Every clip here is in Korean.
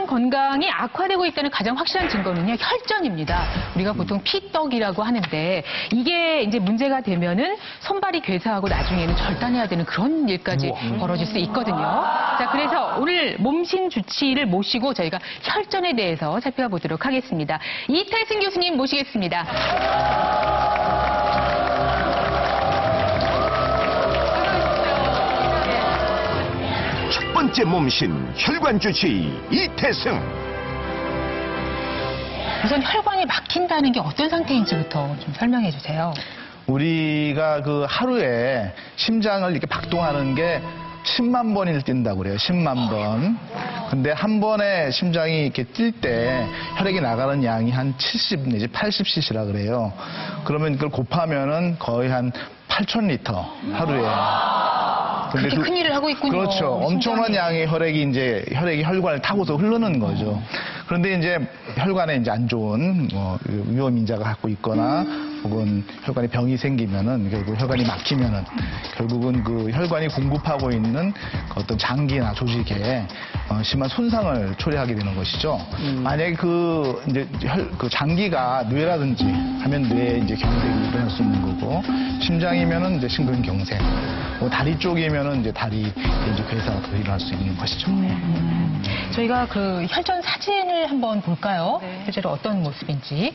혈관 건강이 악화되고 있다는 가장 확실한 증거는요, 혈전입니다. 우리가 보통 피떡이라고 하는데 이게 이제 문제가 되면은 손발이 괴사하고 나중에는 절단해야 되는 그런 일까지 벌어질 수 있거든요. 자, 그래서 오늘 몸신 주치의를 모시고 저희가 혈전에 대해서 살펴보도록 하겠습니다. 이태승 교수님 모시겠습니다. 첫 번째 몸신 혈관 주치의 이태승. 우선 혈관이 막힌다는 게 어떤 상태인지부터 좀 설명해 주세요. 우리가 그 하루에 심장을 이렇게 박동하는 게 10만 번을 뛴다고 그래요. 10만 번. 근데 한 번에 심장이 이렇게 뛸 때 혈액이 나가는 양이 한 70 내지 80cc라 그래요. 그러면 그걸 곱하면은 거의 한 8,000리터 하루에. 그렇게 큰 일을 하고 있군요. 그렇죠. 엄청난 양의 혈액이 혈관을 타고서 흐르는 거죠. 그런데 이제 혈관에 이제 안 좋은 위험 인자가 갖고 있거나 혹은 혈관에 병이 생기면은 결국 혈관이 막히면은 결국은 그 혈관이 공급하고 있는 그 어떤 장기나 조직에 심한 손상을 초래하게 되는 것이죠. 만약에 그 장기가 뇌라든지 하면 뇌에 이제 경색이 일어날 수 있는 거고, 심장이면은 이제 심근경색, 다리 쪽이면은 이제 다리 이제 괴사가 일어날 수 있는 것이죠. 저희가 그 혈전 사진을 한번 볼까요? 실제로 어떤 모습인지.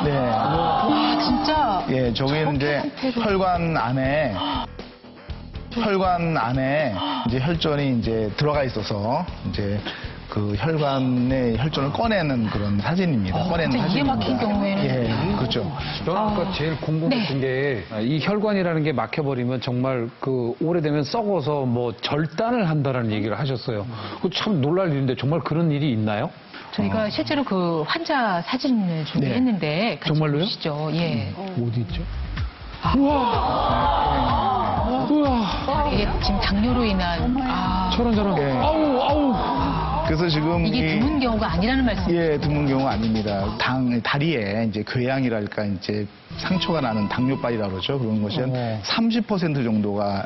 네. 와, 진짜. 예, 저기는 이제 혈관 안에 이제 혈전이 이제 들어가 있어서 이제 그 혈관의 혈전을 꺼내는 그런 사진입니다. 꺼내는 이게 막힌 경우에는. 예, 그렇죠. 저는 아까 제일 궁금했던 게 이 혈관이라는 게 막혀버리면 정말 그 오래되면 썩어서 뭐 절단을 한다는 얘기를 하셨어요. 그 참 놀랄 일인데 정말 그런 일이 있나요? 저희가 실제로 그 환자 사진을 준비했는데 같이 정말로요? 보시죠. 예. 어디 있죠? 우와. 이게 지금 당뇨로 인한 저런. 예. 아우. 그래서 지금 이게 드문 경우가 아니라는 말씀이죠. 예, 드문 경우 아닙니다. 다리에 이제 궤양이랄까 이제 상처가 나는 당뇨발이라고 그러죠. 그런 것이 한 30% 정도가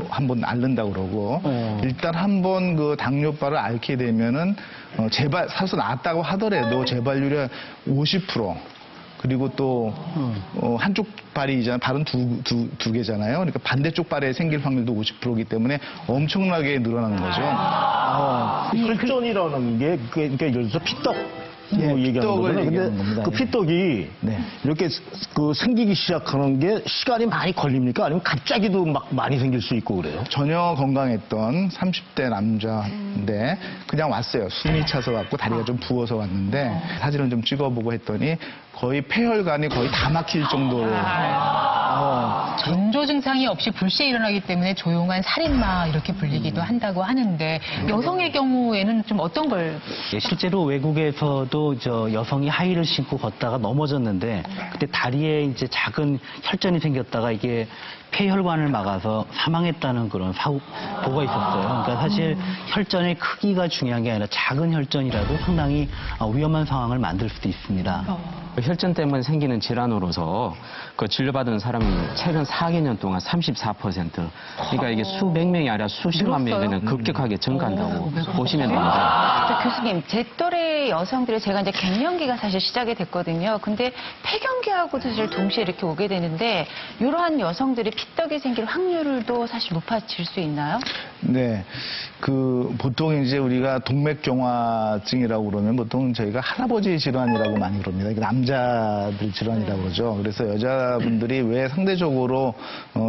한번 앓는다고 그러고, 일단 한번 그 당뇨발을 앓게 되면은 사실 나았다고 하더라도 재발률이 50%. 그리고 또 한쪽 발이잖아요. 발은 두 개잖아요. 그러니까 반대쪽 발에 생길 확률도 50%이기 때문에 엄청나게 늘어나는 거죠. 혈전이라는 게 그러니까 예를 들어서 피떡 얘기하는 피떡을 거잖아요. 얘기하는 근데 겁니다. 그 피떡이 이렇게 그 생기기 시작하는 게 시간이 많이 걸립니까? 아니면 갑자기도 막 많이 생길 수 있고 그래요? 전혀 건강했던 30대 남자인데 그냥 왔어요. 숨이 차서 왔고 다리가 좀 부어서 왔는데 사진을 좀 찍어보고 했더니 거의 폐혈관이 거의 다 막힐 정도로 전조 증상이 없이 불시에 일어나기 때문에 조용한 살인마 이렇게 불리기도 한다고 하는데 여성의 경우에는 좀 어떤 걸? 실제로 외국에서도 여성이 하이힐을 신고 걷다가 넘어졌는데 그때 다리에 이제 작은 혈전이 생겼다가 이게 폐혈관을 막아서 사망했다는 그런 보고가 있었어요. 그러니까 사실 혈전의 크기가 중요한 게 아니라 작은 혈전이라도 상당히 위험한 상황을 만들 수도 있습니다. 혈전 때문에 생기는 질환으로서 그 진료받은 사람이 최근 4개년 동안 34%. 그러니까 이게 수백 명이 아니라 수십만 명에는 급격하게 증가한다고 보시면 됩니다. 교수님, 제 또래 여성들의 제가 이제 갱년기가 사실 시작이 됐거든요. 근데 폐경기하고도 사실 동시에 이렇게 오게 되는데 이러한 여성들이 피떡이 생길 확률도 사실 높아질 수 있나요? 네. 보통 이제 우리가 동맥경화증이라고 그러면 보통 저희가 할아버지 질환이라고 많이 그럽니다. 이게 남자들 질환이라고 그러죠. 그래서 여자분들이 왜 상대적으로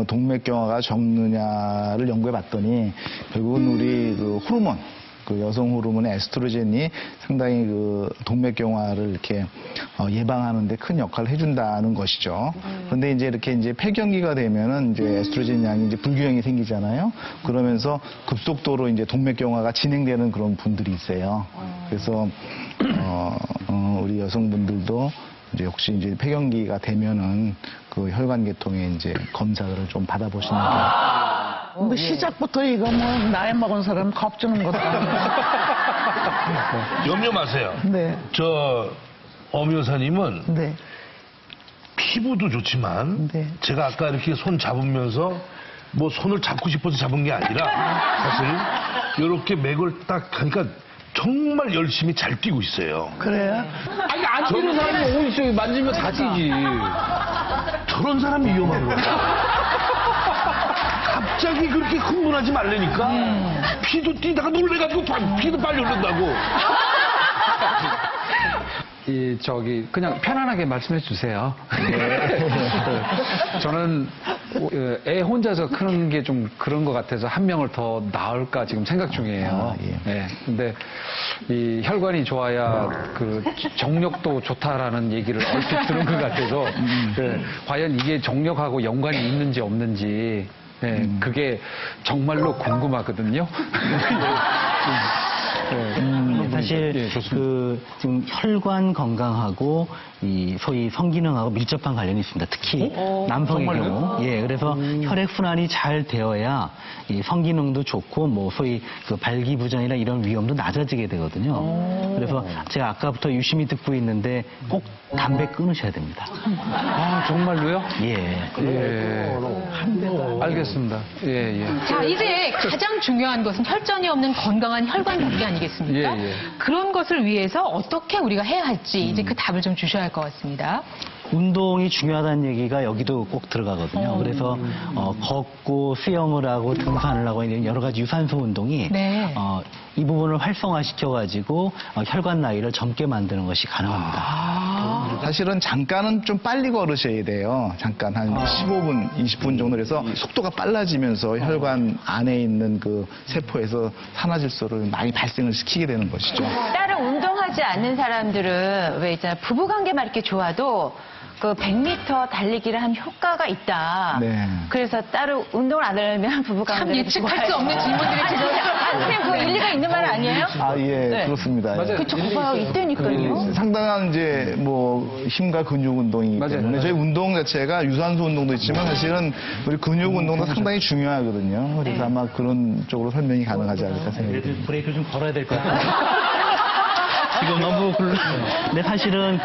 동맥경화가 적느냐를 연구해 봤더니 결국은 우리 그 호르몬, 그 여성 호르몬의 에스트로겐이 상당히 그 동맥경화를 이렇게 예방하는 데 큰 역할을 해준다는 것이죠. 그런데 이제 폐경기가 되면은 이제 에스트로겐 양이 이제 불균형이 생기잖아요. 그러면서 급속도로 이제 동맥경화가 진행되는 그런 분들이 있어요. 그래서 우리 여성분들도 이제 혹시 이제 폐경기가 되면은 그 혈관계통의 이제 검사를 좀 받아보시는 게. 뭐 시작부터 이거 뭐 나이 먹은 사람 겁주는 것도 염려 마세요. 네. 엄 여사님은 네. 피부도 좋지만 제가 아까 이렇게 손 잡으면서 뭐 손을 잡고 싶어서 잡은 게 아니라 사실 이렇게 맥을 딱 하니까 정말 열심히 잘 뛰고 있어요. 그래요? 아니, 안 뛰는 사람이 어디 있어요? 만지면 다 뛰지. 저런 사람이 위험한 거야. 갑자기 그렇게 흥분하지 말라니까. 피도 뛰다가 놀래가지고 피도 빨리 흐른다고. 그냥 편안하게 말씀해 주세요. 저는 애 혼자서 크는 게 좀 그런 것 같아서 한 명을 더 낳을까 지금 생각 중이에요. 네. 근데 이 혈관이 좋아야 그 정력도 좋다라는 얘기를 얼핏 들은 것 같아서 과연 이게 정력하고 연관이 있는지 없는지 그게 정말로 궁금하거든요. 사실 그 지금 혈관 건강하고 이 소위 성기능하고 밀접한 관련이 있습니다. 특히 남성의 경우. 예, 그래서 혈액 순환이 잘 되어야 이 성기능도 좋고 뭐 소위 그 발기부전이나 이런 위험도 낮아지게 되거든요. 그래서 제가 아까부터 유심히 듣고 있는데 꼭 담배 끊으셔야 됩니다. 아, 정말로요? 예. 알겠습니다. 예. 자, 이제 가장 중요한 것은 혈전이 없는 건강한 혈관 관리 아니겠습니까? 예. 그런 것을 위해서 어떻게 우리가 해야 할지 이제 그 답을 좀 주셔야 할 것 같습니다. 운동이 중요하다는 얘기가 여기도 꼭 들어가거든요. 그래서 걷고 수영을 하고 등산을 하고 이런 여러 가지 유산소 운동이 네. 이 부분을 활성화시켜가지고 혈관 나이를 젊게 만드는 것이 가능합니다. 사실은 잠깐은 좀 빨리 걸으셔야 돼요. 잠깐 한 15분, 20분 정도 해서 속도가 빨라지면서 혈관 안에 있는 그 세포에서 산화질소를 많이 발생을 시키게 되는 것이죠. 따로 운동하지 않는 사람들은 왜 있잖아 부부관계만 이렇게 좋아도 그 100m 달리기를 한 효과가 있다. 네. 그래서 따로 운동을 안 하려면 부부관계 참 예측할 수 없는 질문들이 선생님 그거 일리가 있는 말 아니에요? 예, 그렇습니다. 맞아요. 그쵸, 봐요. 있다니까요. 상당한 이제 뭐 힘과 근육 운동이기 때문에 저희 운동 자체가 유산소 운동도 있지만 사실은 우리 근육 운동도 상당히 중요하거든요. 그래서 아마 그런 쪽으로 설명이 가능하지 않을까 생각이 듭니다. 브레이크를 좀 걸어야 될 것 같아요. 지금 너무 근데 사실은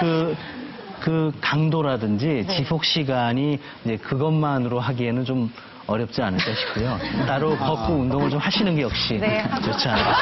그 강도라든지 지속 시간이 이제 그것만으로 하기에는 좀 어렵지 않을까 싶고요. 따로 걷고 운동을 좀 하시는 게 역시 좋지 않을까.